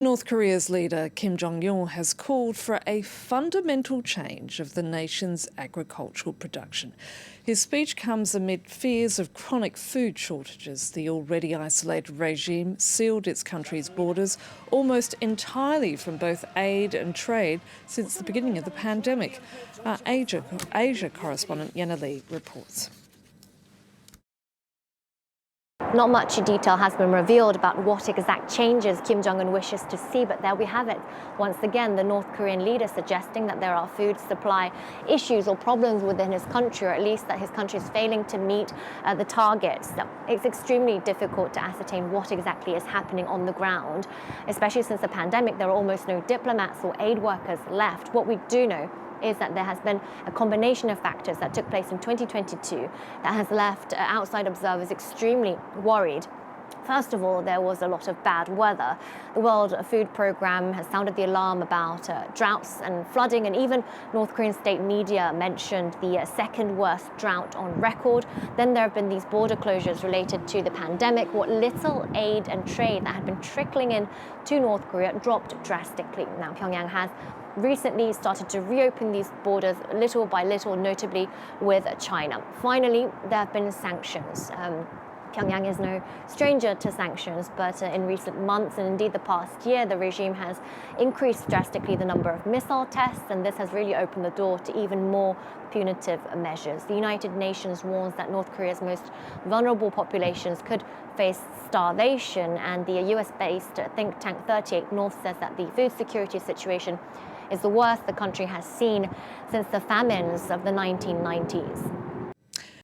North Korea's leader Kim Jong Un has called for a fundamental change of the nation's agricultural production. His speech comes amid fears of chronic food shortages. The already isolated regime sealed its country's borders almost entirely from both aid and trade since the beginning of the pandemic. Our Asia correspondent Yena Lee reports. Not much detail has been revealed about what exact changes Kim Jong Un wishes to see, but there we have it. Once again, the North Korean leader suggesting that there are food supply issues or problems within his country, or at least that his country is failing to meet the targets. It's extremely difficult to ascertain what exactly is happening on the ground, especially since the pandemic. There are almost no diplomats or aid workers left. What we do know is that there has been a combination of factors that took place in 2022 that has left outside observers extremely worried. First of all, there was a lot of bad weather. The World Food Programme has sounded the alarm about droughts and flooding, and even North Korean state media mentioned the second worst drought on record. Then there have been these border closures related to the pandemic. What little aid and trade that had been trickling in to North Korea dropped drastically. Now, Pyongyang has recently started to reopen these borders little by little, notably with China. Finally, there have been sanctions. Pyongyang is no stranger to sanctions, but in recent months and indeed the past year, the regime has increased drastically the number of missile tests, and this has really opened the door to even more punitive measures. The United Nations warns that North Korea's most vulnerable populations could face starvation, and the US-based think tank 38 North says that the food security situation is the worst the country has seen since the famines of the 1990s.